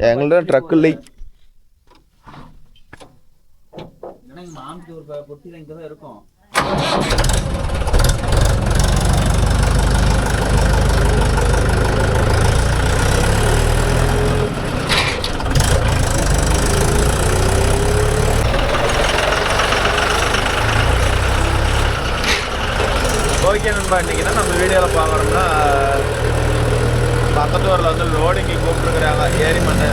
எங்கள்ட்ட ட்ரக் இல்லை. மாமிக்கு ஒரு பொட்டி தான் இங்கதான் இருக்கும். ஓகே நண்பா, இன்றைக்கி தான் நம்ம வீடியோவில் பார்க்குறோம்னா பக்கத்து ஊரில் வந்து லோடிங்கு கூப்பிட்டுருக்குறாங்க ஏரி மண்ணு.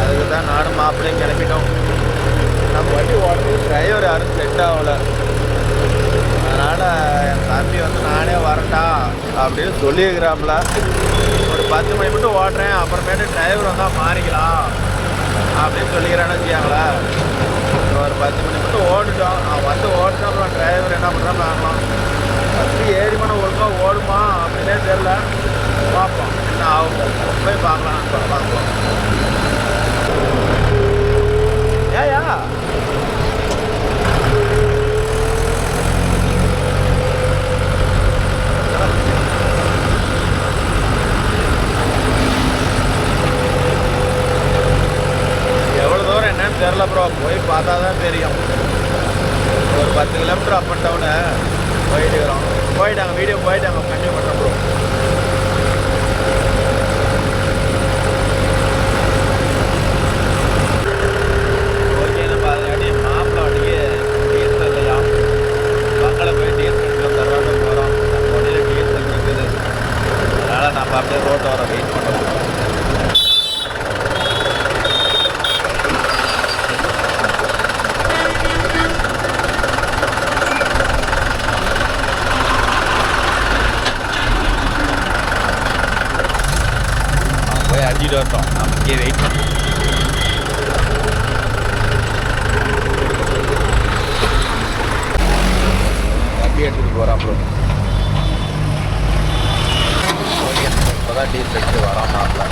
அதுக்கு தான் நானும் மாப்பிள்ளையும் கிளப்பிட்டோம். நம்ம வண்டி ஓடுறது டிரைவர் யாரும் செட் ஆகலை. அதனால் என் தம்பி வந்து நானே வரட்டா அப்படின்னு சொல்லியிருக்கிறாப்புல. ஒரு 10 மணி மட்டும் ஓட்டுறேன், அப்புறமேட்டு டிரைவர் வந்தால் மாறிக்கலாம் அப்படின்னு சொல்லிக்கிறான்னு வச்சுக்காங்களேன். ஒரு 10 மணி மட்டும் ஓடிட்டோம். அவன் வந்து ஓடிட்டோம், அப்புறம் டிரைவர் என்ன பண்ணுறான்னு பார்க்கலாம். ஃபஸ்ட்டு ஏரி மண்ணை ஒழுங்காக ஓடுமா அப்படின்னே தெரில. பார்ப்போம் என்ன ஆகும், போய் பார்க்கலாம். பார்ப்போம். ஏயா எவ்வளோ தூரம் என்னன்னு தெரில ப்ரோ, போய் பார்த்தா தான் தெரியும். ஒரு 10 கிலோமீட்டர் அப் அண்ட் டவுனு போயிட்டுக்கிறோம். போயிட்டாங்க, வீடியோ போயிட்டாங்க, கண்டினியூ பண்ணுறோம் ப்ரோ. ஓகே, நம்ம அதனாடி மாப்பிள்ளை வண்டிக்கு டீசல் இல்லையா, மக்களை போய் டீசல் தர்றாங்க போகிறோம். நம்ம வண்டியில் டீசல் இருக்குது. அதனால் நம்ம அப்படியே ரோட்டை வர வெயிட் பண்ணுறோம். அடிச்சுட்டு வரட்டும், நமக்கே வெயிட் பண்ணி வண்டி எடுத்துகிட்டு போகிறான் ப்ரோ. ஓகே, இப்போ தான் டீசல் எடுத்து வரான் மாப்பிள்ள.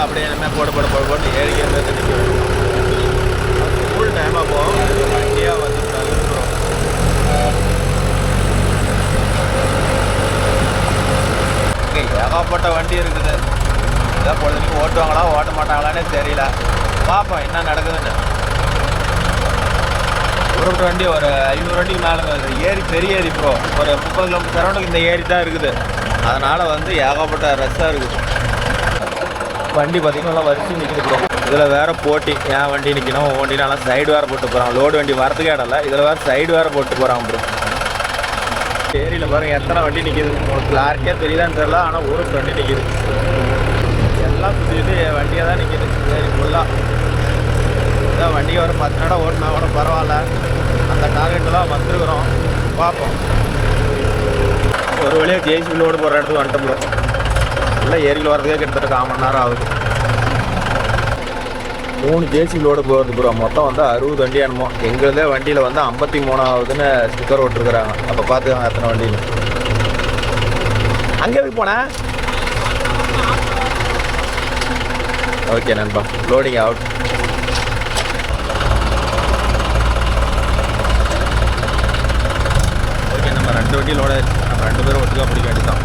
அப்படியே என்ன போட்டு ஏறிக்கே நிற்கும். ஃபுல் டைமாக போகும். வண்டியாக வந்து தள்ளுறோம். இங்கே ஏகப்பட்ட வண்டி இருக்குது. இதான் பொழுதுக்கு ஓட்டுவாங்களா ஓட்ட மாட்டாங்களான்னு தெரியல. பார்ப்போம் என்ன நடக்குதுன்னு. ஒரு வண்டி ஒரு 500 வண்டிக்கு மேலே ஏரி, பெரிய ஏரி ப்ரோ. ஒரு 30 கிலோமீட்டர் சரௌண்டுக்கு இந்த ஏரி தான் இருக்குது. அதனால் வந்து ஏகப்பட்ட ரஷ்ஷாக இருக்குது. வண்டி பார்த்திங்கன்னா நல்லா வரிசை நிற்கிது ப்ரோ. இதில் வேறு போட்டி, ஏன் வண்டி நிற்கணும், வண்டினாலாம் சைடு வேறு போட்டு போகிறான். லோடு வண்டி வரத்துக்கே இடம்ல, இதில் வேறு சைடு வேறு போட்டு போகிறான் ப்ரோ. ஏரியில் பாருங்கள் எத்தனை வண்டி நிற்கிது. உங்களுக்கு கிளாரிட்டியாக தெரியுதான்னு தெரில, ஆனால் ஒரு வண்டி நிற்கிது. எல்லாம் சுற்றிட்டு வண்டியாக தான் நிற்கிது ஏரி ஃபுல்லாக. இதான் வண்டியை ஒரு 10 நடம் ஓட்டினா கூட பரவாயில்ல. அந்த டார்கெட்டு தான் வந்துருக்குறோம். பார்ப்போம். ஒரு வழியாக ஜேசிபி லோடு போகிற இடத்துக்கு வந்துட்டோம் ப்ரோ. இல்லை ஏரியில் வரதுக்கே கிட்டத்தட்ட 1/4 மணி நேரம் ஆகுது. 3 ஜேசிபி லோடு போகிறது ப்ரோ. மொத்தம் வந்து 60 வண்டி என்னமோ. எங்களதே வண்டியில் வந்து 53ஆவதுன்னு ஸ்டிக்கர் ஓட்டிருக்கிறாங்க. அப்போ பார்த்துக்கோங்க எத்தனை வண்டின்னு. அங்கே எதுக்கு போனேன்? ஓகே நண்பா, லோடிங் அவுட். ஓகே, நம்ம 2 வண்டி லோட நம்ம 2 பேரும் ஒட்டுக்கா பிடிக்க வேண்டியதான்.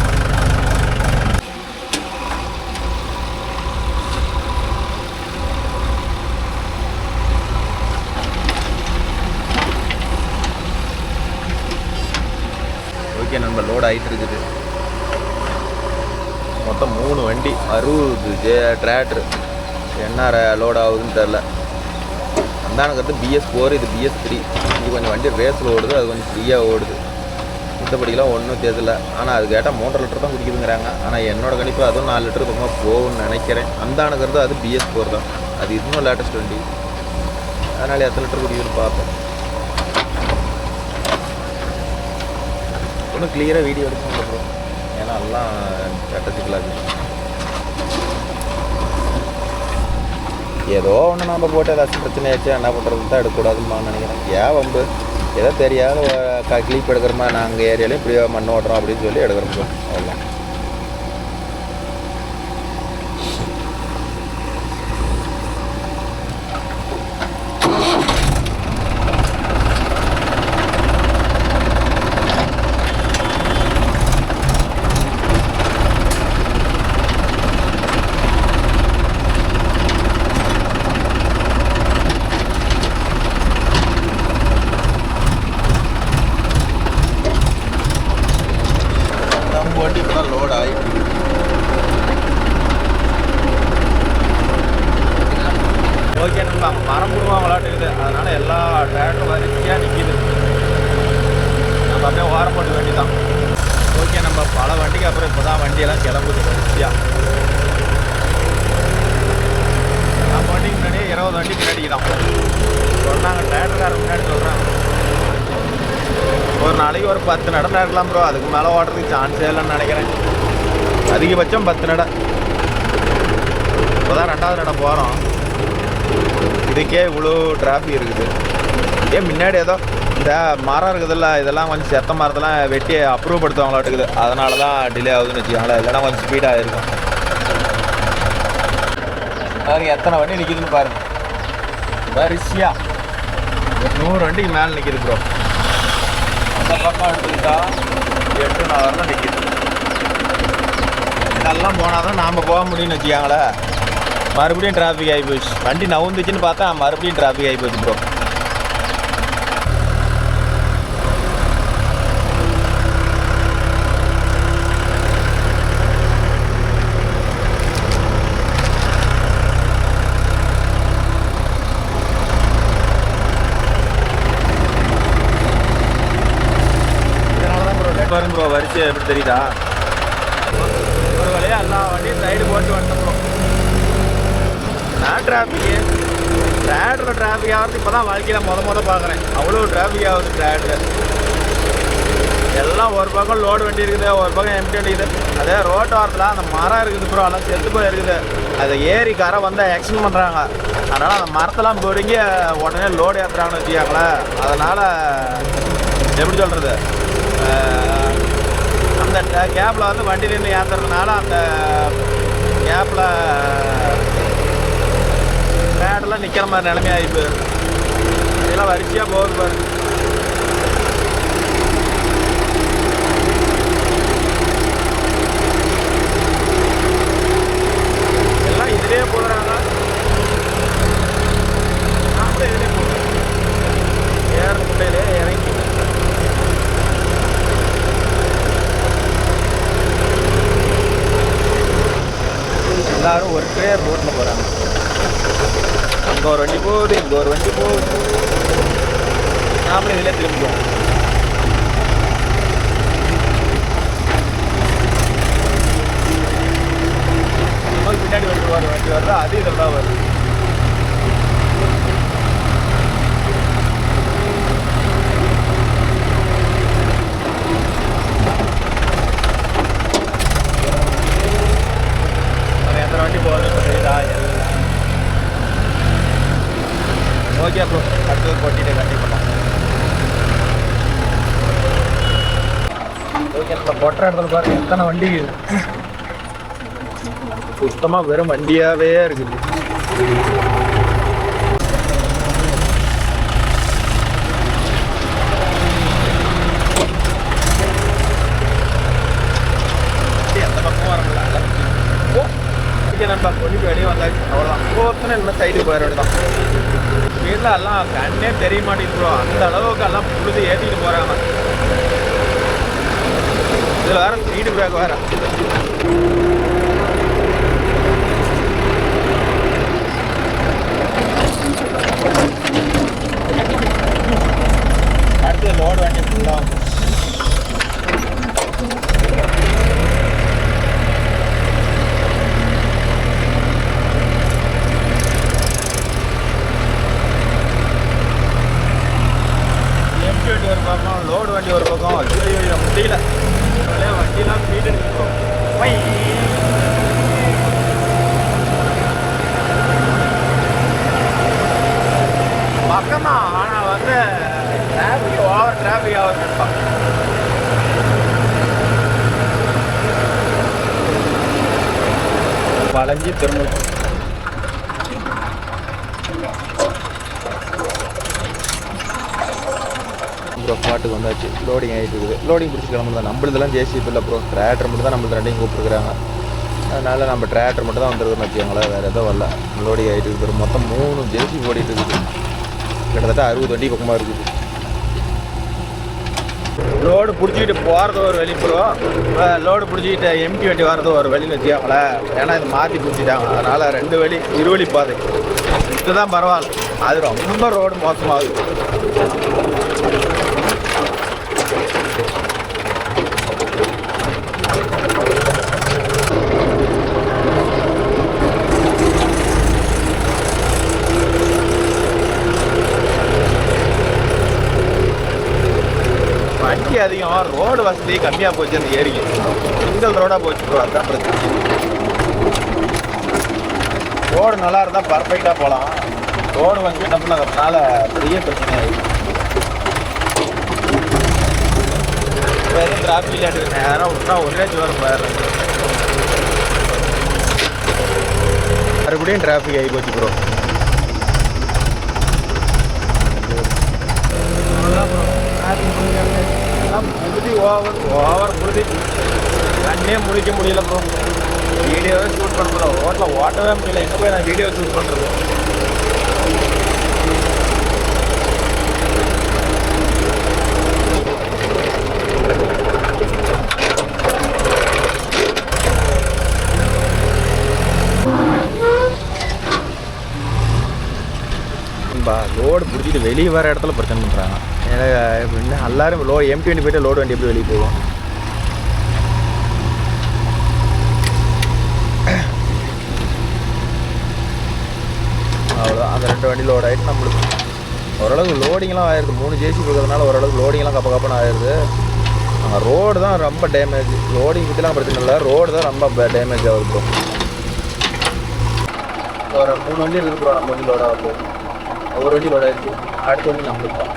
ஓகே நண்பா, லோடு ஆகிட்டு இருக்குது. மொத்தம் 3 வண்டி 60 டிராக்டர். என்ன லோடு ஆகுதுன்னு தெரில. அந்தானுக்கு BS4, இது BS3. இது கொஞ்சம் வண்டி ரேஸில் ஓடுது, அது கொஞ்சம் ஃப்ரீயாக ஓடுது. மித்தபடிக்கெல்லாம் ஒன்றும் தெரியல. ஆனால் அது கேட்டால் 3.5 லிட்டர் தான் குடிக்குதுங்கிறாங்க. ஆனால் என்னோடய கணிப்பு அதுவும் 4 லிட்டர் ரொம்ப போகும்னு நினைக்கிறேன். அந்தானுக்கிறது அது BS4 தான். அது இன்னும் லேட்டஸ்ட் வண்டி. அதனால் எத்தனை லிட்டர் குடிக்குதுன்னு பார்ப்போம். ஒன்றும் கிளியராக வீடியோ எடுக்க முடியும். ஏன்னா எல்லாம் சட்டத்துக்குள்ளாது. ஏதோ ஒன்று நம்ம போட்டு ஏதாச்சும் பிரச்சனையாச்சு என்ன பண்ணுறது தான் எடுக்கக்கூடாதுன்னு நினைக்கிறேன். ஏன் வம்பு, ஏதோ தெரியாத கிளிப் எடுக்கிறோமா, நாங்கள் ஏரியாலையும் இப்படியே மண் ஓட்டுறோம் அப்படின்னு சொல்லி எடுக்கிறோம். அவ்வளோ போடலாம், மரம் போடுவாங்களாட்டு இருக்குது. அதனால எல்லா டிராக்டரும் வரிசையாக நிற்கிது. நம்ம அப்படியே ஓரம் போட வேண்டியதான். ஓகே, நம்ம பல வண்டிக்கு அப்புறம் இப்போ தான் வண்டியெல்லாம் கிளம்புது வரிசையாக. நம்ம வண்டிக்கு முன்னாடியே 20 வண்டி பின்னாடி தான் சொன்னாங்க. டிராக்டர்காரர் முன்னாடி சொல்கிறாங்க ஒரு நாளைக்கு ஒரு 10 நடை இருக்கலாம் ப்ரோ. அதுக்கு மேலே ஓடுறதுக்கு சான்ஸே இல்லைன்னு நினைக்கிறேன். அதிகபட்சம் 10 நடை. இப்போ தான் 2வது நடை போகிறோம். இதுக்கே இவ்வளோ டிராஃபிக் இருக்குது. ஏன் முன்னாடி ஏதோ இந்த மரம் இருக்குதுல்ல, இதெல்லாம் கொஞ்சம் செத்த மரத்தெல்லாம் வெட்டி அப்ரூவ் படுத்துவாங்களாட்டுக்குது. அதனால தான் டிலே ஆகுதுன்னு வச்சுக்கோங்களேன். இல்லைன்னா கொஞ்சம் ஸ்பீடாக இருக்கும். பாருங்க எத்தனை வண்டி நிற்கிதுன்னு பாருங்க. வரிசையா ஒரு 100 வண்டிக்கு மேலே நிற்கிது ப்ரோ. அந்த பக்கம் எடுத்துக்கிட்டா 8 நகரம் நிற்கிது. இதெல்லாம் போனால் தான் நாம் போக முடியும்னு வச்சுக்காங்களேன். மறுபடியும் டிராஃபிக் ஆகி போச்சு. வண்டி நவுந்துச்சுன்னு பார்த்தா மறுபடியும் டிராஃபிக் ஆகி போச்சு ப்ரோ. பாருங்க ப்ரோ, வரிசை எப்படி தெரியுதா? ஒரு வழியாக எல்லா வண்டியும் சைடு போட்டு வந்துட்டோம். நான் டிராஃபிக்கு ட்ராக்டரில் டிராஃபிக் ஆகிறது இப்போ தான் வாழ்க்கையில் முத பார்க்குறேன். அவ்வளோ டிராஃபிக் ஆகுது ட்ராக்டர். எல்லாம் ஒரு பக்கம் லோடு வண்டி இருக்குது, ஒரு பக்கம் எம்டி வண்டி இருக்குது. அதே ரோட்டோரத்தில் அந்த மரம் இருக்குது ப்ரோ, எல்லாம் செத்து போய் இருக்குது. அதை ஏறி கரை வந்தால் ஆக்சிடென்ட் பண்ணுறாங்க. அதனால் அந்த மரத்தெல்லாம் பிடுங்கி உடனே லோடு ஏற்றுறாங்கன்னு வச்சுக்காங்களேன். அதனால் எப்படி சொல்கிறது, அந்த கேப்பில் வந்து வண்டி நின்று ஏற்றுறதுனால அந்த கேப்பில் பேடெல்லாம் நிற்கிற மாதிரி நிலைமையாகி போயிடும். இதெல்லாம் வரிசையாக போகுது பாரு. எல்லாம் இதிலே போகிறாங்க. நான் கூட இதிலே போகிறேன். ஏற முட்டையிலே இறங்கி எல்லாரும் ஒரே ரோட்டில் போகிறாங்க. அங்கே ஒரு வண்டி போகுது, இங்கே ஒரு வண்டி போகுது. நாமளும் இதிலே திரும்பிக்குவோம். பின்னாடி வண்டி வருது, அது இதில் தான் வருது. எத்தனை வண்டி போகுது இப்போ தெரியுதா? ஓகே ப்ரோ, அடுத்தது போட்டிட்டு கண்டிப்பாக பண்ணலாம். ஓகே, இப்போ கொட்டுற இடத்துல பாருங்க எத்தனை வண்டி சுத்தமாக வெறும் வண்டியாகவே இருக்குது. எந்த பக்கமும் வர முடியல. நண்பா கொண்டு வெளியே வந்தாச்சு, அவ்வளோதான். ஒவ்வொருத்தனை இன்னும் சைடுக்கு போயிட வேண்டியதான். வீட்டில் எல்லாம் கண்ணே தெரிய மாட்டேங்குது ப்ரோ. அந்த அளவுக்கு எல்லாம் புழுது ஏற்றிக்கிட்டு போகிறாங்க. இதில் வேறு ஸ்பீடு பிரேக் வேறு. அடுத்து லோடு வண்டி ஃபுல்லாக ஒரு பக்கம், லோடு வண்டி ஒரு பக்கம். முடியல வண்டியெல்லாம் ஸ்பீடு எடுத்துக்கிறோம். பக்கம் தான், ஆனால் வந்து டிராஃபிக் ஓவர் டிராஃபிக் ஆகுது. வளைஞ்சி திரும்ப ப்ரோ பாட்டுக்கு வந்தாச்சு. லோடிங் ஆகிட்டு இருக்குது. லோடிங் பிடிச்சி கிளம்புறது தான். நம்மளதெல்லாம் ஜேசிபி இல்லை ப்ரோ, டிராக்டர் மட்டும் தான் நம்மளுக்கு ரெண்டையும் கூப்பிட்டுருக்குறாங்க. அதனால் நம்ம டிராக்டர் மட்டும் தான் வந்துருக்குன்னு வச்சுக்கோங்களேன். வேறு எதுவும் வரல. லோடிங் ஆகிட்டு இருக்குது. மொத்தம் 3 ஜேசிபி ஓடிட்டு இருக்குது. கிட்டத்தட்ட 60 வண்டி பக்கமாக இருக்குது. லோடு பிடிச்சிக்கிட்டு போகிறது ஒரு வழி ப்ரோ, லோடு பிடிச்சிக்கிட்டு எம்டி வண்டி வர்றது ஒரு வழின்னு வச்சுக்கோங்களேன். ஏன்னா இது மாற்றி பிடிச்சிட்டாங்க. அதனால் 2 வழி, இருவழி பாதை. இதுதான் பரவாயில்ல. அது ரொம்ப ரோடு மோசமாகுது. வண்டி அதிகம், ரோடு வசதி கம்மியாக போச்சு. அந்த ஏரிக்கு சிங்கிள் ரோடாக போச்சு ப்ரோ, அதுதான் பிரச்சனை. ரோடு நல்லா இருந்தால் பர்ஃபெக்டாக போகலாம். ரோடு கொஞ்சம் நம்மளால பெரிய பிரச்சனை ஆகிடுது. டிராஃபிக் லேட்டு நேரம் விட்டா ஒரே ஜோரம் போயிடுறேன். மறுபடியும் டிராஃபிக் ஆகி போச்சு ப்ரோ. ஓவர் புழுதி கண்ணே முடிக்க முடியல ப்ரோ. வீடியோவே ஷூட் பண்ணுறோம், ரோட்டில் ஓட்டவே முடியல. எங்கே போய் நான் வீடியோ ஷூட் பண்ணுறது? லோடு பிடிச்சிட்டு வெளியே வர இடத்துல பிரச்சனை பண்ணுறாங்க. ஏன்னா எல்லாரும் M20 போய்ட்டு லோடு வண்டி எப்படி வெளியே போகும்? அவ்வளோதான். அந்த 2 வண்டி லோட் ஆகிட்டு நம்மளுக்கு ஓரளவுக்கு லோடிங்லாம் ஆயிடுது. 3 ஜேசி கொடுக்கறதுனால ஓரளவுக்கு லோடிங்லாம் கப்பன்னு ஆயிடுது. ரோடு தான் ரொம்ப டேமேஜ். லோடிங் பற்றிலாம் பிரச்சனை இல்லை, ரோடு தான் ரொம்ப டேமேஜ் ஆகுது ப்ரோ. ஒரு 3 வண்டி இருக்குது ப்ரோ. நம்ம வண்டி லோட் ஆகுது, ஒரு வண்டி லோட் ஆகிடுச்சு. அடுத்த வண்டி நம்மளுக்கு தான்.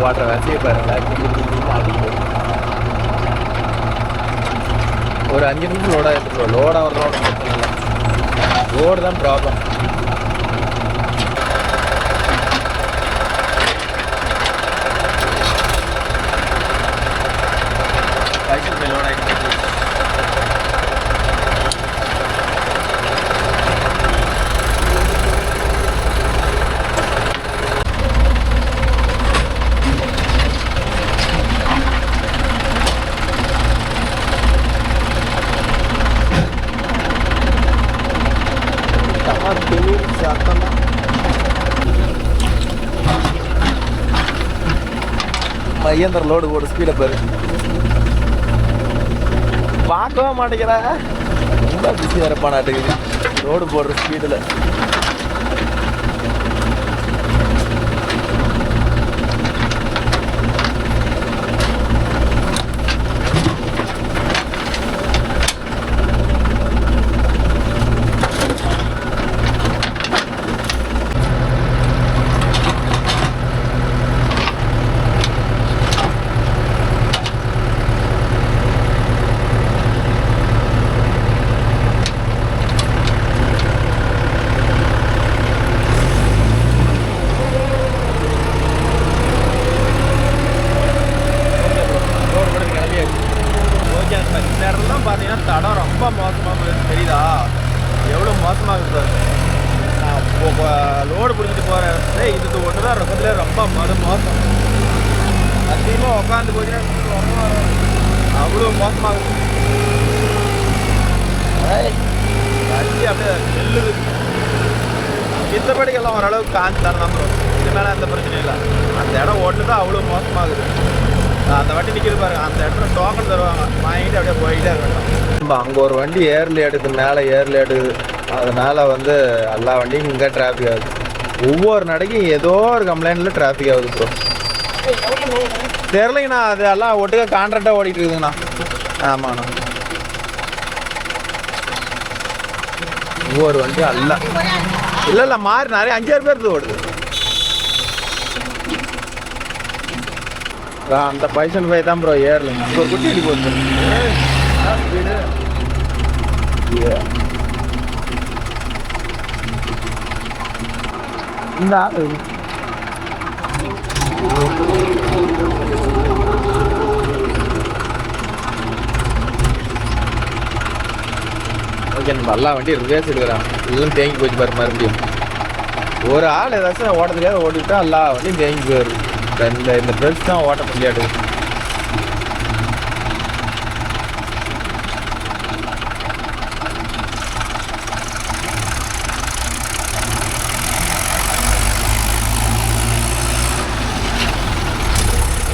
ஓட்டுற வசதியை பாருங்களேன். ஒரு 5 நிமிஷம் லோடாக எடுத்துக்கிறோம். லோடாக வரலாம் பிரச்சனை இல்லை, ரோடு தான் ப்ராப்ளம். லோட் ஆகிட்டு மையந்தர் லோடு போடு ஸ்பீடை பாரு. பார்க்கவே மாட்டேங்கிற, ரொம்ப பிஸியாக இருப்பான் நாட்டுக்கு ரோடு போடுற ஸ்பீடில். பார்த்தீங்கன்னா தடம் ரொம்ப மோசமாக தெரியுதா? எவ்வளோ மோசமாக இருக்குது. நான் லோடு பிடிச்சிட்டு போகிறேன், இது ஒன்று தான் ரொம்பத்துல ரொம்ப மோசம். அதிகமாக உட்காந்து போச்சுன்னா அவ்வளோ மோசமாக இருக்குது. வண்டி அப்படியே நெல்லுது. மித்தபடிக்கெல்லாம் ஓரளவுக்கு காஞ்சி தரலாம் ப்ரோ. இது மேலே எந்த பிரச்சனையும் இல்லை. அந்த இடம் ஓட்டு தான் அவ்வளோ மோசமாகுது. அந்த வண்டி நிற்கிது பாருங்க, அந்த இடத்துல டோக்கன் தருவாங்க, வாங்கிட்டு அப்படியே போயிட்டே இருக்கட்டும். அங்கே ஒரு வண்டி ஏர்லி எடுக்குது, மேலே ஏர்லி எடுக்குது. அதனால் வந்து எல்லா வண்டியும் இங்கே டிராஃபிக் ஆகுது. ஒவ்வொரு நடைக்கும் ஏதோ ஒரு கம்ப்ளைண்ட்டில் டிராஃபிக் ஆகுது ப்ரோ. தெரிலைங்கண்ணா, அது எல்லாம் ஒட்டுக்க கான்ட்ராக்டாக ஓடிட்டு இருக்குதுங்கண்ணா. ஆமாண்ணா, ஒவ்வொரு வண்டியும் அல்ல இல்லை மாறி நிறைய 5-6 பேருக்கு ஓடுது. அந்த பைசன் போய் தான் ப்ரோ ஏறலைங்க. இப்போ ஒரு குட்டி அடி போச்சு ஸ்பீடு. இந்த ஓகே, நம்ம எல்லா வண்டியும் ரிவர்ஸ் எடுக்கிறான். எல்லாம் தேங்கி போச்சு பாரு. மறுபடியும் ஒரு ஆள் ஏதாச்சும் ஓட்ட தெரியாத ஓடிவிட்டா எல்லா வண்டியும் தேங்கி போயிடுது. இந்த ப்ரெஸ் தான் ஓட்ட முடியாது.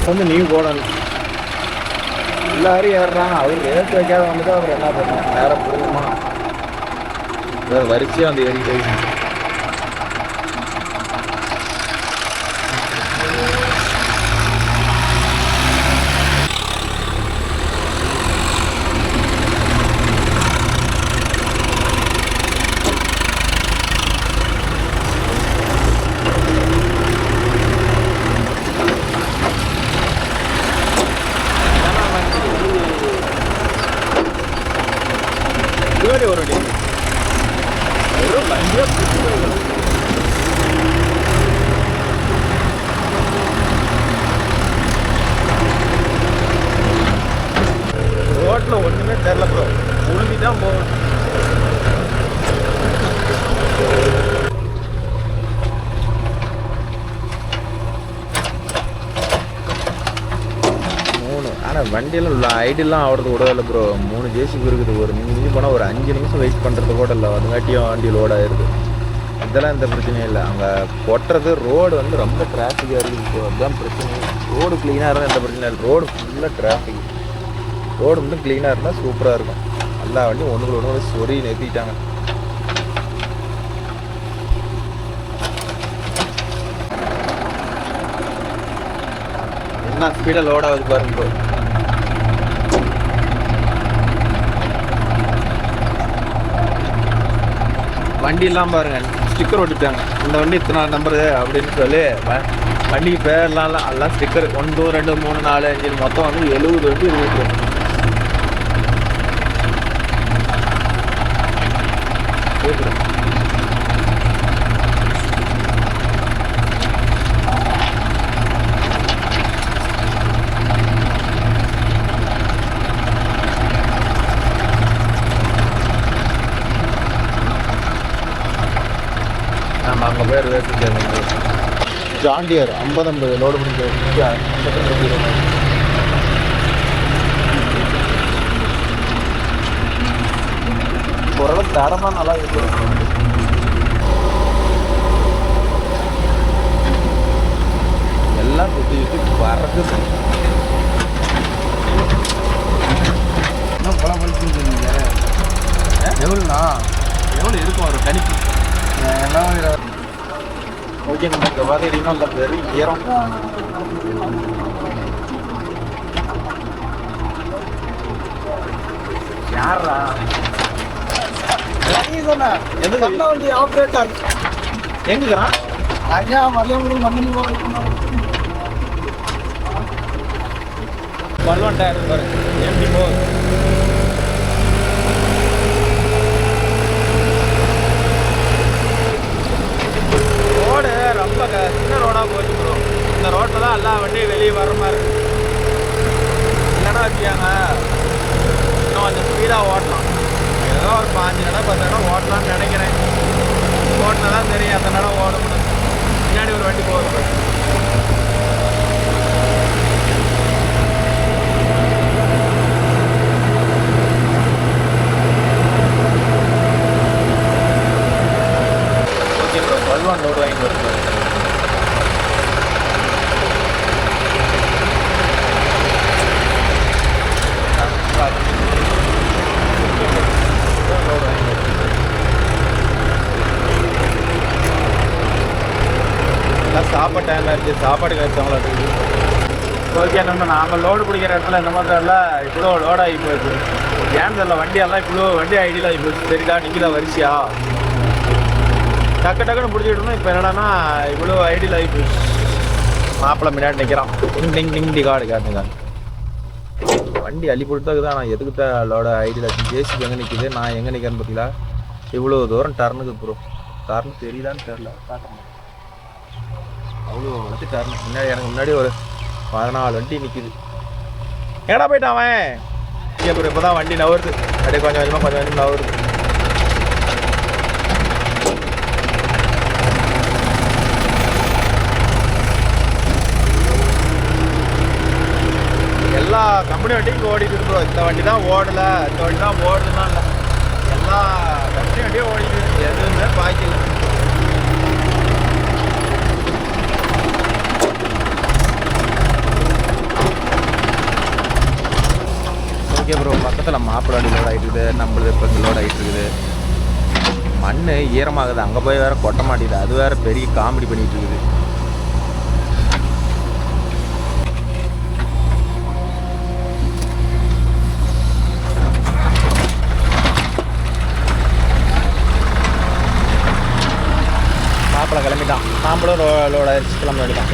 வந்து நீ போடணும். எல்லாரும் ஏறுறாங்க. அவர் ஏற்று வைக்காத வந்துட்டு அவர் என்ன பண்ணணும், நேரம் போடுமா வரிசையாக வந்து ஏறிட்டு ஒரு ரோட்டில் ஒன்றுமே தெரில ப்ரோ, உழுவி தான் போகணும். ஆனால் வண்டியெல்லாம் ஐடியெல்லாம் ஆகிறது கூட இல்லை ப்ரோ. 3 ஜேசிபி இருக்குது. ஒரு மிஞ்சி போனால் ஒரு 5 நிமிஷம் வெயிட் பண்ணுறது கூட இல்லை. அதுங்காட்டியும் வண்டி லோட் ஆயிடுது. இதெல்லாம் எந்த பிரச்சனையும் இல்லை. அங்கே கொட்டுறது ரோடு வந்து ரொம்ப டிராஃபிக்காக இருக்குது ப்ரோ. அதுதான் பிரச்சனை. ரோடு க்ளீனாக இருந்தால் எந்த பிரச்சனையும் இல்லை. ரோடு ஃபுல்லாக டிராஃபிக். ரோடு மட்டும் க்ளீனாக இருந்தால் சூப்பராக இருக்கும். எல்லா வண்டியும் ஒன்றுக்கு ஒன்று சொறி நிறுத்திட்டாங்க. என்ன ஸ்பீடாக லோட் ஆகுது பாருங்க ப்ரோ. வண்டியெல்லாம் பாருங்க, ஸ்டிக்கர் ஒட்டிட்டாங்க. இந்த வண்டி இத்தனை நம்பரு அப்படின்னு சொல்லி வண்டிக்கு பேர்லாம் எல்லாம் ஸ்டிக்கர் 1 2 3 4 5 மொத்தம் வந்து 70 வண்டி இருக்குது. நம்ம அங்கே பேர் வேஸ்ட்டு ஜாண்டியர் 50 லோடு பிடிக்க ஓரளவு தரமாக நல்லா இருக்கு. எல்லாம் சுற்றி சுற்றி பறக்குது. இன்னும் கொலை பண்ணிட்டு எவ்வளோண்ணா எவ்வளோ இருக்கும் ஒரு கணிப்பு எல்லாம். ஓகே, நம்ம இங்கே பார்த்துக்கிட்டிங்கன்னா அந்த பெரிய ஈரம். யாரா எதுக்கு ஆப்ரேட்டர் எங்குறான்? ஐயா மதியம் மண்ணி பல்வான் டயர் பாரு எப்படி போகுது. ரோடு ரொம்ப சின்ன ரோடாக போச்சு ப்ரோ. இந்த ரோட்டில் தான் எல்லா வண்டியும் வெளியே வர மாதிரி இருக்கு. இல்லைன்னா வச்சுக்காங்க இன்னும் கொஞ்சம் ஸ்பீடாக ஓட்டலாம். ஏதோ ஒரு 5 இடம் 10 இடம் ஓட்டலாம்னு நினைக்கிறேன். ஓட்டினா தான் தெரியும் எத்தனை இடம் ஓடணும். பின்னாடி ஒரு வண்டி போகுது. ஓகே ப்ரோ, பல்வான் லோடு வாங்கி வருது. சாப்பாடு டைம் ஆயிடுச்சு, சாப்பாடு கிடைச்சவங்களா இருக்குது. ஓகே, நாங்கள் லோடு பிடிக்கிற இடத்துல இந்த மாதிரி எல்லாம் இவ்வளோ லோட் ஆகி போயிடுச்சு. ஏன்னு தெரியல, வண்டியெல்லாம் இவ்வளோ வண்டி ஐடியில் ஆகி போச்சு. சரிடா நிற்கிதா வரிசையா டக்குன்னு பிடிச்சிக்கிட்டோம். இப்போ என்னடானா இவ்வளோ ஐடியில் ஆகி போச்சு. மாப்பிள்ளை முன்னாடி நிற்கிறான். டிங் காடு காட்டுங்க. வண்டி அள்ளி போட்டு தான். நான் எதுக்கு தான் லோட ஐடியில் ஜேசிபி எங்கே நிற்கிது, நான் எங்கே நிற்கிறேன்னு பார்த்தீங்களா? இவ்வளோ தூரம் டர்னுக்கு ப்ரோ. டர்னு தெரியுதான்னு தெரில. அவ்வளோ வந்து டர்னு. முன்னாடி எனக்கு முன்னாடி ஒரு 14 வண்டி நிற்கிது. ஏடா போயிட்டான் அவன். அப்புறம் இப்போ தான் வண்டி நவருது. அப்படியே கொஞ்சம் கொஞ்சமாக நவருது. கம்பெனி வண்டி இங்கே ஓடிட்டு இருக்கிறோம். இந்த வண்டி தான் ஓடலை, இந்த வண்டி தான் ஓடுதுன்னா இல்லை, எல்லா கம்பெனி வண்டியும் ஓடிட்டு எதுவுமே பாய்க்கல. ஓகே ப்ரோ, பக்கத்தில் மாப்பிள்ளை வண்டி லோட் ஆகிட்டு இருக்குது, நம்மளது இப்போ லோட் ஆகிட்டு இருக்குது. மண் ஈரமாகுது, அங்கே போய் வேறு கொட்ட மாட்டேங்குது, அது வேறு பெரிய காமெடி பண்ணிகிட்டு இருக்குது. மாப்பிள்ளை கிளம்பிட்டான், மாப்பிளும் லோட் ஆயிடுச்சு, கிளம்ப வேண்டிதான்.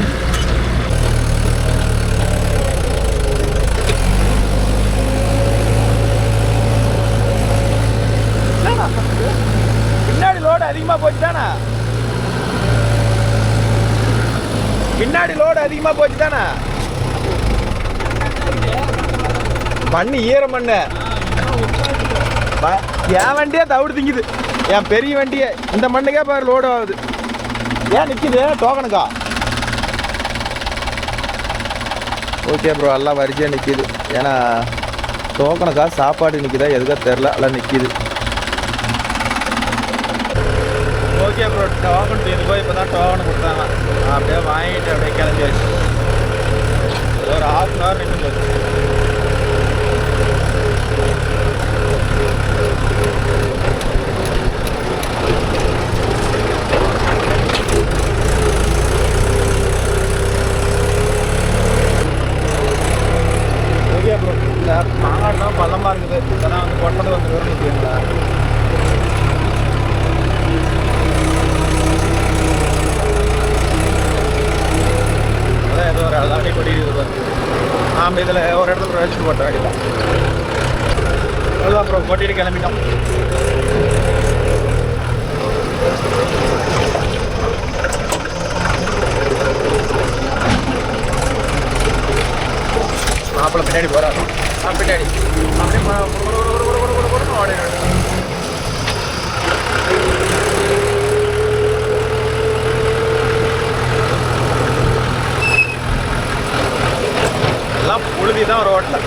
பின்னாடி லோடு அதிகமாக போச்சு தானே, பின்னாடி லோடு அதிகமாக போச்சு தானே. மண்ணு ஈர மண்ணு, என் வண்டியே தவிடு திங்குது, என் பெரிய வண்டியே இந்த மண்ணுக்கே பாரு லோடு ஆகுது. ஏன் நிற்கிது டோக்கனுக்கா? ஓகே ப்ரோ, எல்லாம் வரிசையாக நிற்கிது. ஏன்னா டோக்கனுக்கா சாப்பாடு நிற்கிதா எதுக்கா தெரில, எல்லாம் நிற்கிது. ஓகே ப்ரோ, டோக்கன் இது போய் இப்போ தான் டோக்கன் கொடுத்தாங்க, அப்படியே வாங்கிட்டு அப்படியே கிளம்பி வச்சு ஒரு ½ hour நின்று போச்சு. ஓகே ப்ரோ, இந்த மாங்காடு தான் பள்ளமாக இருக்குது, இதெல்லாம் வந்து கொட்டது வந்து வரும் நிற்கிறீங்களா? ஏதோ ஒரு அதாடி கொடி நாம் இதில் ஒரு இடத்துல வச்சுட்டு போட்ட வேண்டியதான். அதுதான் அப்புறம் கொட்டிட்டு கிளம்பிட்டோம். மாப்பிள்ளை பின்னாடி போகிறாரு, பின்னாடி அப்படியே எல்லாம் புழுதி தான் ரோட்டில்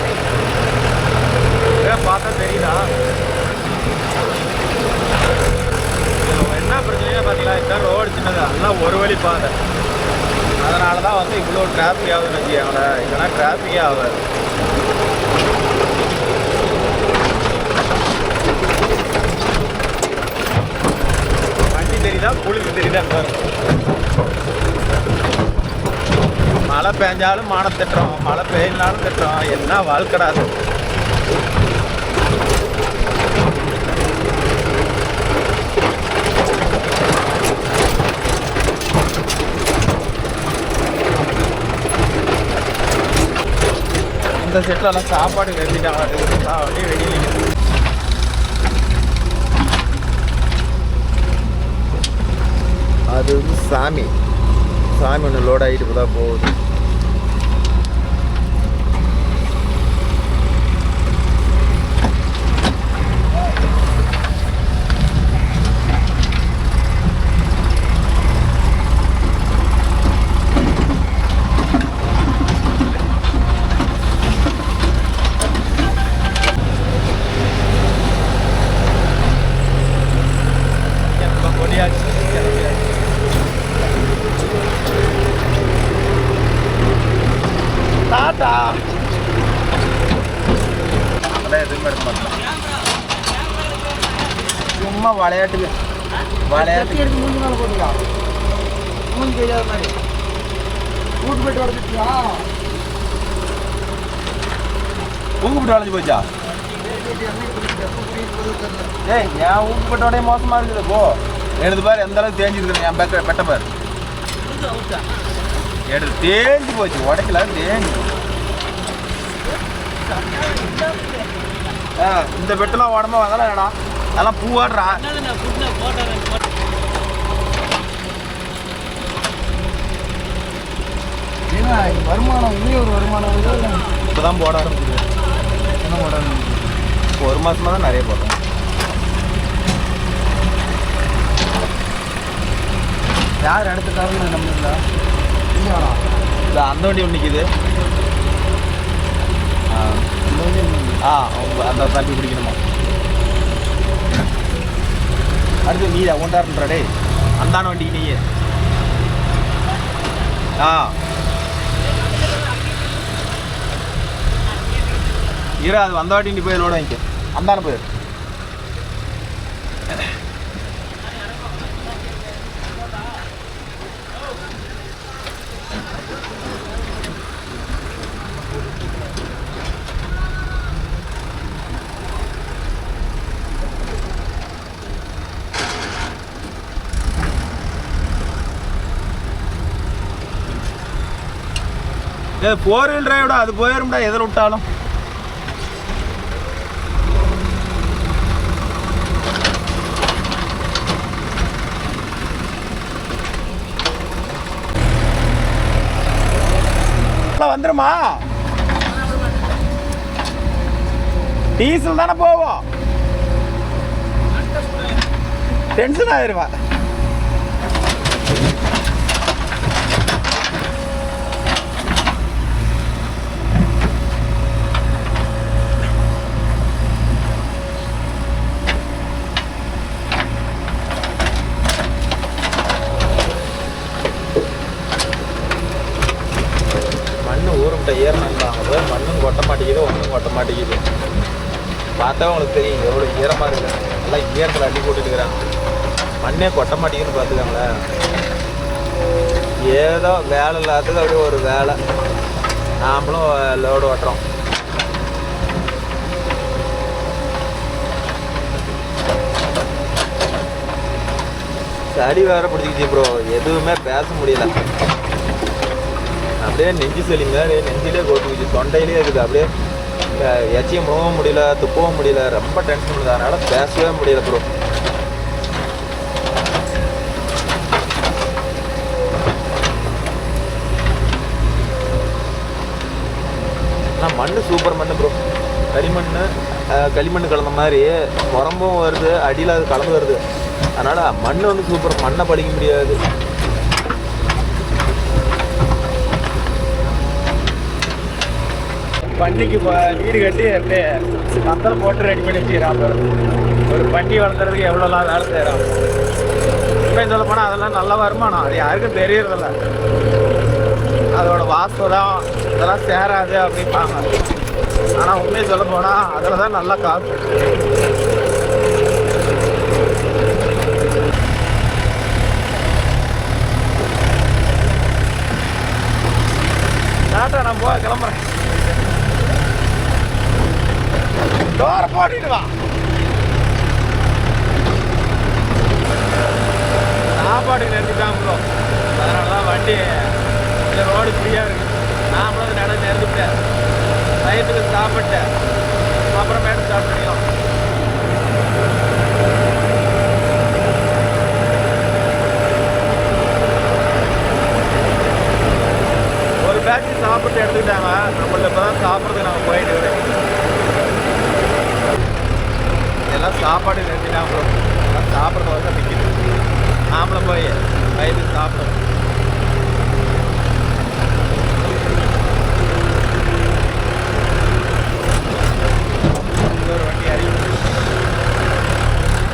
பார்த்தா தெரியுதா. என்ன பிரச்சனையா பார்த்தீங்களா, இந்த ரோடு சின்னது, எல்லாம் ஒரு வழி பாதை, அதனால தான் வந்து இவ்வளோ டிராஃபிக் ஆகுதுன்னு வச்சுக்கோங்கள, இல்லைன்னா டிராஃபிக்கே ஆகாது. வண்டி தெரியுதா, புழுதி தெரியுதா பாரு. மழை பெஞ்சாலும் மானம் திட்டுறோம், மழை பெய்யனாலும் திட்டுறோம், என்ன வாழ்க்கடாது. இந்த செட்டிலெல்லாம் சாப்பாடு வெட்டிட்டாங்க, அப்படியே வெளியில் அது வந்து சாமி ஒன்று லோட் ஆகிட்டு இப்போ தான் போகுது. டாட்டா அதெல்லாம் எதுவுமே எடுக்க மாட்டோம், சும்மா விளையாட்டுக்கு எடுத்து மூஞ்சி மேலே போட்டுக்கலாம், மூஞ்சி தெரியாத மாதிரி கூட்டு போயிட்டு வளர்த்துட்டியா, ஊக்குப்பட்டு வளைஞ்சு போச்சா? ஏய், என் ஊக்குப்பட்டோடய மோசமாக இருக்குது. போ எடுத்து பாரு எந்த அளவுக்கு தேஞ்சிருக்குது, என் பெட்ட பாரு எடுத்து தேஞ்சு போச்சு, உடைக்கல தேஞ்சு. இந்த பெட்டெல்லாம் உடம்பு அதெல்லாம் வேணா, அதெல்லாம் பூவாடுறா. வருமானம் இன்னும் ஒரு வருமானம் இப்போதான் போட ஆரம்பிக்குது. என்ன போட ஆரம்பிக்குது, ஒரு மாதமாக தான் நிறைய போடுறேன். யார் எடுத்துட்டாருன்னு நம்மளா இல்லை, அந்த வண்டி ஒன்று நிற்கிது. அந்த தம்பி பிடிக்கணுமா? அடுத்து நீ ஒன்றாருன்றா டே, அந்தான வண்டிக்கு நீயே. இரு, அது வந்த வாட்டி நீ போய் லோடு வாங்கிக்க. அந்தான போயிரு. फोर व्हील ड्राइव அது போயிரும்டா எதில் விட்டாலும். வந்துருமா? டீசல் தானே போவோம். டென்ஷன் ஆயிருவா. ஏறினாங்க மண்ணும் கொட்ட மாட்டேங்குது, ஒன்றும் கொட்ட மாட்டேங்குது. பார்த்தா உங்களுக்கு தெரியும் எவ்வளோ ஈரமாக இருக்குது. நல்லா ஈரத்தில் அள்ளி போட்டுட்டுக்கிறாங்க. மண்ணே கொட்ட மாட்டேங்குதுன்னு பார்த்துக்காங்களேன். ஏதோ வேலை இல்லாதது அப்படியே ஒரு வேலை. நாமளும் லோடு ஓட்டுறோம். சளி வேற பிடிச்சிக்கிச்சு ப்ரோ, எதுவுமே பேச முடியல. அப்படியே நெஞ்சு சளி மாதிரி நெஞ்சிலே கோட்டுக்குச்சு, தொண்டையிலே இருக்குது. அப்படியே எச்சையும் முழவும் முடியல, துப்பவும் முடியல. ரொம்ப டென்ஷன் பண்ணுது, அதனால் பேசவே முடியல ப்ரோ. ஆனால் மண் சூப்பர் மண் ப்ரோ. களிமண் கலந்த மாதிரி உரம்பும் வருது, அடியில் அது கலந்து வருது. அதனால் மண் வந்து சூப்பர். மண்ணை பழிக்க முடியாது. பன்னிக்கு வீடு கட்டி அப்படியே மந்தரம் போட்டு ரெடி பண்ணி வச்சுக்கிறான். ஒரு பன்னி வளர்த்துறதுக்கு எவ்வளோலாம் வேலை செய்கிறான். உண்மையை சொல்ல போனால் அதெல்லாம் நல்ல வருமானம். அது யாருக்கும் தெரியறதில்ல. அதோட வாஸ்து தான் இதெல்லாம் சேராது அப்படிம்பாங்க. ஆனால் உண்மையை சொல்ல போனால் அதில் தான் நல்லா காசு. நான் போக கிளம்புறேன். டோரை போட்டுட்டு வா. சாப்பாடு நிறுத்திட்டான் ப்ரோ. அதனால தான் வண்டி ரோடு ஃப்ரீயாக இருக்குது. நாமளும் நட நிறுத்திட்டேன். வயிற்றுக்கு சாப்பிட்டேன். அப்புறமேட்டு ஸ்டார்ட் பண்ணிக்கலாம். ஒரு பேட்ச் சாப்பிட்டு எடுத்துக்கிட்டாங்க. நம்மள்ட்ட இப்போ தான் சாப்பிட்றதுக்கு நாங்கள் போயிட்டு வரேன். எல்லாம் சாப்பாடு நிறுத்தினா ப்ரோ. எல்லாம் சாப்பிட்றது வந்து நிற்கிது. நாமளும் போய் வயது சாப்பிடணும். ஒரு வண்டி அறிவிப்பு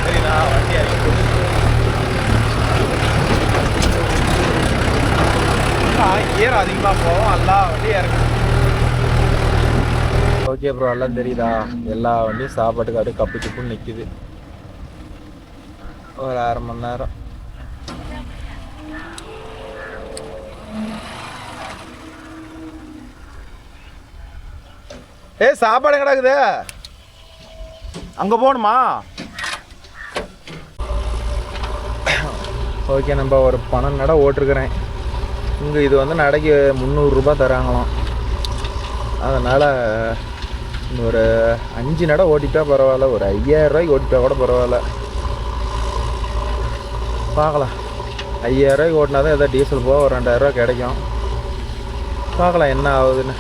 சரிண்ணா, வண்டி அறிவிப்பு. ஈரம் அதிகமாக போகும். எல்லா வண்டியும் இறங்கும். ஓகே ப்ரோ, எல்லாம் தெரியுதா? எல்லா வண்டியும் சாப்பாட்டுக்கு அப்படியே கப்பு சிப்புன்னு நிற்கிது. ஒரு 1/2 மணி நேரம். சாப்பாடு கிடக்குது, அங்கே போகணுமா? ஓகே, நம்ம ஒரு 12 நடை ஓட்டிருக்கிறேன். இங்கே இது வந்து நடைக்கு 300 ரூபா தராங்களாம். அதனால் ஒரு 5 நடை ஓட்டிட்டா பரவாயில்ல. ஒரு 5000 ரூபாய்க்கு ஓட்டிட்டா கூட பரவாயில்ல. பார்க்கலாம். 5000 ரூபாய்க்கு ஓட்டினா தான் எதாவது டீசல் போக ஒரு 2000 ரூபா கிடைக்கும். பார்க்கலாம் என்ன ஆகுதுன்னு.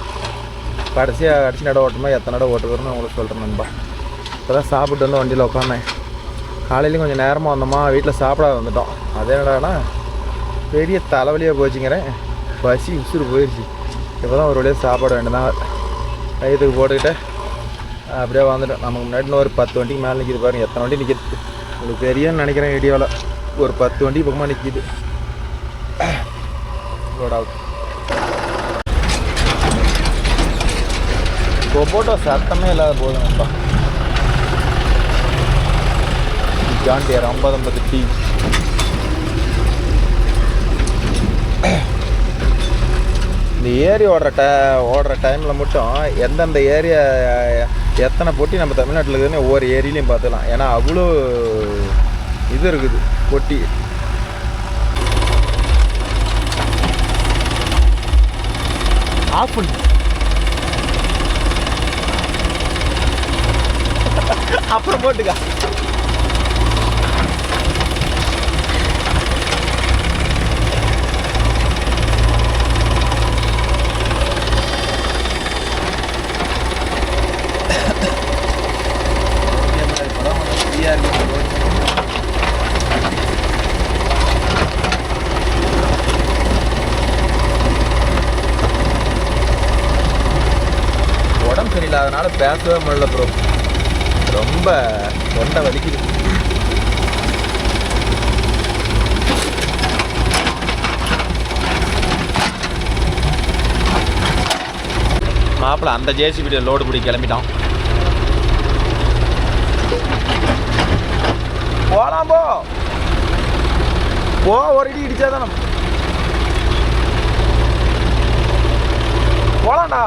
கடைசியாக கடைசி நடை ஓட்டுமா எத்தனை நடை ஓட்டுக்கிறோன்னு உங்களுக்கு சொல்கிறேன் நண்பா. இப்போ தான் சாப்பிட்டு வந்து வண்டியில் உட்காந்தேன். காலையிலையும் கொஞ்சம் நேரமாக வந்தோமா, வீட்டில் சாப்பிடாத வந்துட்டோம். அதே என்னடானா பெரிய தலைவலியாக போச்சுங்கிறேன். பசி உசுறு போயிடுச்சு. இப்போ தான் ஒரு வழியாக சாப்பாடு வேண்டியதான் வயிற்றுக்கு போட்டுக்கிட்டு அப்படியே வந்துட்டோம். நமக்கு முன்னாடி ஒரு 10 வண்டிக்கு மேலே நிற்கிது பாருங்கள். எத்தனை வண்டி நிற்கிது உங்களுக்கு தெரியும்னு நினைக்கிறேன். வீடியோவில் ஒரு 10 வண்டி பக்கமாக நிற்கிது. Load out. போட்டோ சத்தமே இல்லாத போதுங்கப்பா. John Deere 50 D. இந்த ஏரி ஓடுற டைமில் மட்டும் எந்தெந்த ஏரியா எத்தனை பொட்டி நம்ம தமிழ்நாட்டில் இருக்குதுன்னு ஒவ்வொரு ஏரியிலையும் பார்த்துக்கலாம். ஏன்னா அவ்வளோ இது இருக்குது பொட்டி. ஆஃப் பண்ணு. அப்புறம் போட்டுக்கா. உடம்பு சரியில்லாதனால பேசவே முடியல ப்ரோ. ரொம்ப தொண்டை வலிக்குது. மாப்பிள்ள அந்த ஜேசிபி லோடு பிடி கிளம்பிட்டான். போலாம் போ ஒரு இடி இடிச்சாதான் நம்ம போலாம்டா.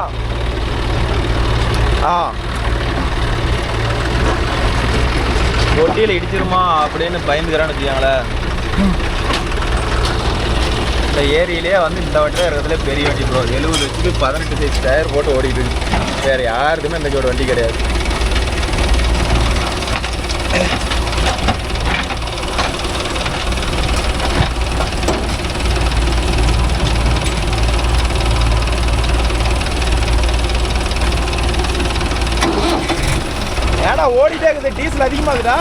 பொட்டியில் இடிச்சிருமா அப்படின்னு பயந்துக்கிறான்னு வச்சுக்காங்களேன். இந்த ஏரியிலே வந்து இந்த வண்டி தான் இருக்கிறதுல பெரிய வண்டி ப்ரோ. 70 வச்சுக்கு 18 சைஸ் டயர் போட்டு ஓடிட்டு இருக்கு. வேறு யாருக்குமே இந்த ஒரு வண்டி கிடையாது. ஏடா ஓடிட்டே இருக்குது. டீசல் அதிகமாகுதா?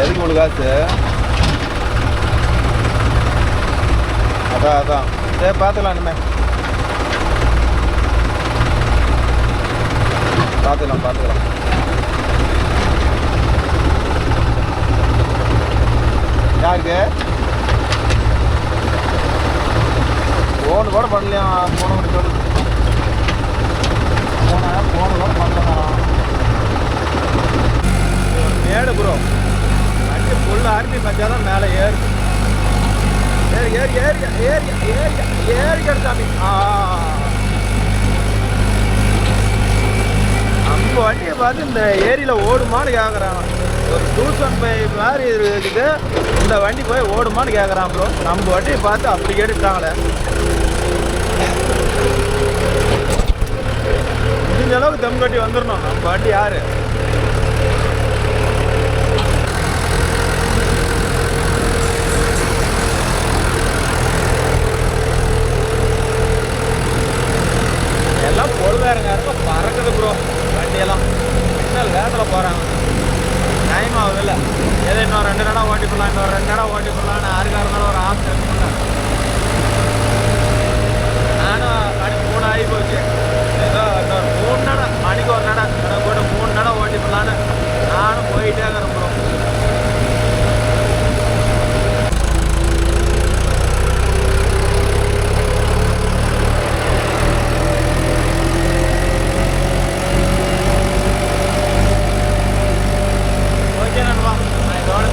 எதுக்கு உங்களுக்கு காசு? அதான் சரி பார்த்துக்கலாம். இனிமே பார்த்துக்கலாம். யாருக்கு ஃபோனு கூட பண்ணலையா? ஃபோனை கூட சொல்லு. ஃபோனு கூட பண்ணலாம். மேடு ப்ரோ வண்டி ஃபுல் ஆர்பி மச்சா தான் மேலே ஏறு கிடச்சாமி. நம்ம வண்டியை பார்த்து இந்த ஏரியில் ஓடுமான்னு கேட்குறாங்க. ஒரு 215 மாதிரி இருக்குது. இந்த வண்டி போய் ஓடுமான்னு கேட்குறான் ப்ரோ. நம்ம வண்டியை பார்த்து அப்படி கேட்டுட்டாங்களே. முடிஞ்ச அளவுக்கு தம் கட்டி வந்துடணும். நம்ம வண்டி யாரு எல்லாம் பொழுதாருங்க பறக்குது ப்ரோ. வண்டியெல்லாம் சிக்னல் வேகத்தில் போகிறாங்க. டைம் ஆகுதில்ல. ஏதோ இன்னும் 2 நடம் ஓட்டி போடலாம், இன்னொரு 2 நடம் ஓட்டி போடலான்னு யாருக்காக இருந்தாலும் ஒரு ஆப்ஷன் இருக்குல்ல. நானும் மணி 3 ஆகி போச்சு. ஏதோ இன்னொரு 3 நடம், மணிக்கு 1 நடம் கூட 3 நடம் ஓட்டி போடலான்னு நானும் போயிட்டே இருக்கிறேன் ப்ரோ.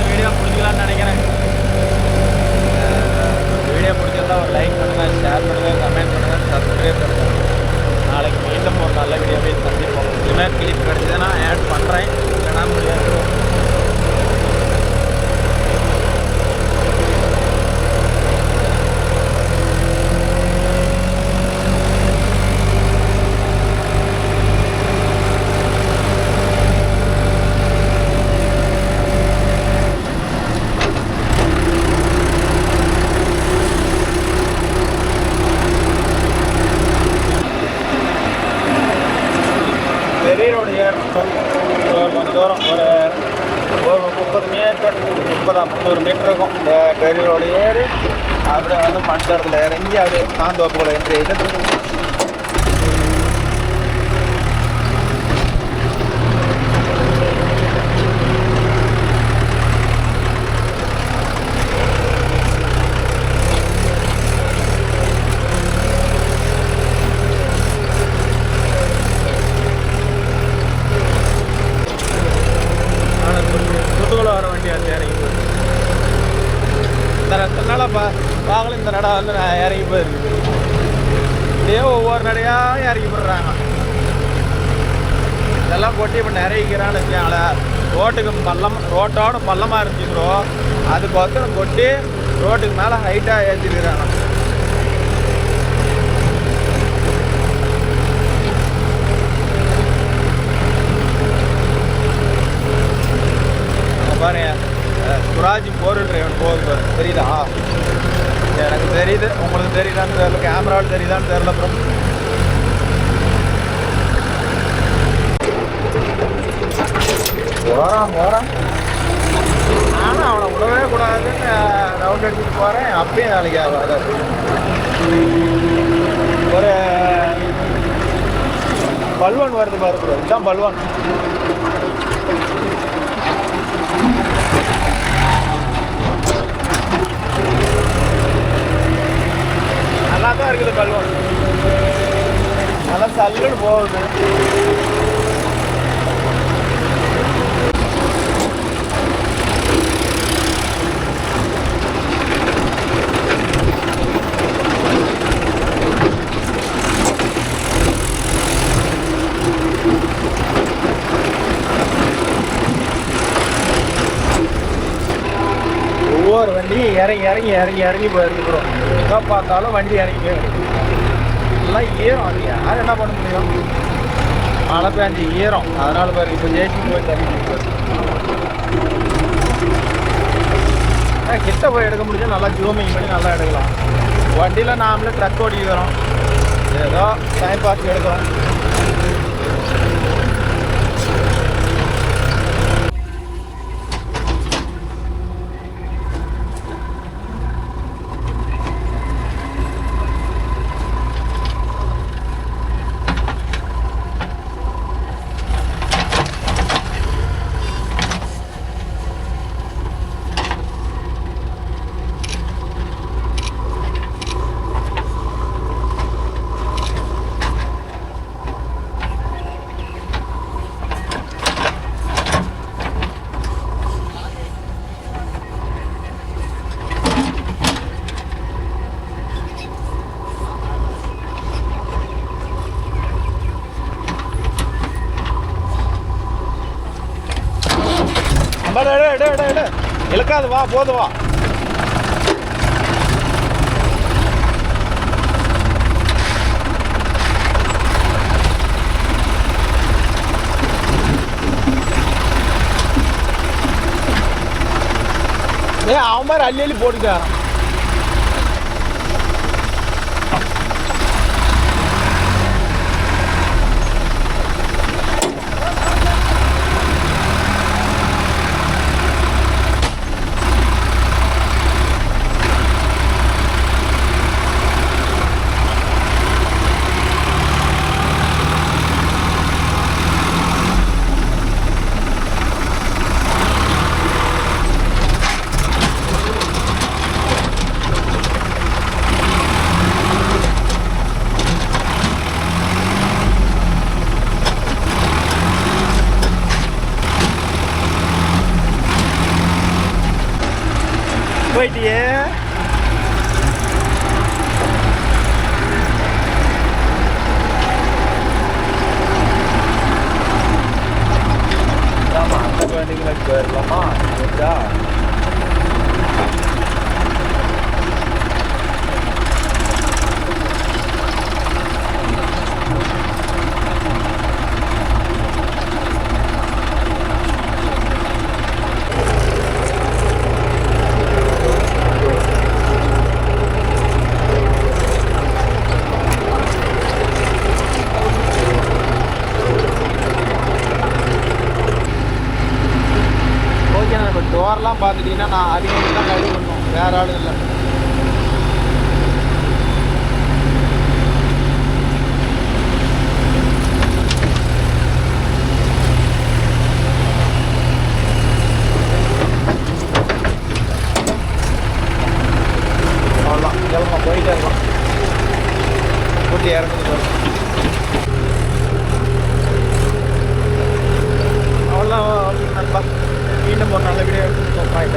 வீடியோ பிடிக்கலான்னு நினைக்கிறேன். வீடியோ பிடிச்சிருந்தா ஒரு லைக் பண்ணுங்கள், ஷேர் பண்ணுங்கள், கமெண்ட் பண்ணுங்கள், சப்ஸ்கிரைப் பண்ணுங்கள். நாளைக்கு மீண்டும் ஒரு நல்ல வீடியோவை சந்திப்போம். இனிமேல் கிளிப் கிடச்சதுன்னா ஆட் பண்ணுறேன், இல்லைனா முடியாது. பெரிய ரோடு ஏறணும். கொஞ்சம் தூரம் ஒரு 30 மீட்டர் 30-300 மீட்டர் இருக்கும். இந்த பெரிய ரோடு ஏறி அப்படியே வந்து மண்டலத்தில் இறங்கி அப்படியே மாந்தோப்புக்குள்ள என்ட்ரி ஆகிட்டு முதுகுல வர வண்டி அது இறங்கி போயிருக்கு. இந்த 2 நாளாக வாகனம் இந்த நடை வந்து நான் இறங்கி போயிருக்கு. இதே ஒவ்வொரு நடையாக இறங்கி போடுறாங்க. இதெல்லாம் கொட்டி இப்போ நிறையிக்கிறான்னு வச்சுக்காங்களேன். ரோட்டுக்கு ரோட்டோட பள்ளமாக இருந்துச்சுக்கிறோம், அதுக்கொசரம் கொட்டி ரோட்டுக்கு மேலே ஹைட்டாக ஏற்றிருக்கிறாங்க. பாருங்க, சுராஜ் பொருள் டிரைவன் போகுது பாரு, தெரியுதா? எனக்கு தெரியுது, உங்களுக்கு தெரியுதான்னு தெரியல, கேமராவில் தெரியுதான்னு தெரியல. அப்புறம் போகிறான் நானும் அவனை விடவே கூடாதுன்னு ரவுண்ட் அடிச்சுட்டு போகிறேன். அப்பயும் நாளைக்கு ஆகாது. ஒரு பல்வான் வருது பாரு, இதுதான் பல்வான். நல்லா தான் இருக்குது பல்வான், நல்லா சல்லுன்னு போகுது. ஒவ்வொரு வண்டியும் இறங்கி போயிருக்கிறோம். எங்கே பார்த்தாலும் வண்டி இறங்கி போயிடும். எல்லாம் ஈரம், அது யார் என்ன பண்ண முடியும்? மழை பேஞ்சு ஈரம், அதனால பாரு இப்போ ஜேசி போய் தண்ணி கிட்ட போய் எடுக்க முடிஞ்சா நல்லா ஜூமிங் பண்ணி நல்லா எடுக்கலாம். வண்டியில் நாமளே ட்ரக் ஓடிக்கிறோம், ஏதோ டைம் பாஸ் எடுக்கிறோம். இழுக்காது, வா போது வா. அவன் மாதிரி அள்ளி அள்ளி போட்டுக்காரன். போயிட்டியே. அந்த வண்டிகளை போயிடலாமா? ஆளெல்லாம் பார்த்துட்டீங்கன்னா நான் அதிகம் தான் கழுவி பண்ணணும், வேற ஆள் இல்லை. அவ்வளோதான், கிளம்ப போயிட்டே இருக்கலாம். கூட்டி இறங்குது. அவ்வளோதான் நண்பா, மீண்டும் ஒரு நல்ல வீடியோ எடுத்து பாய்.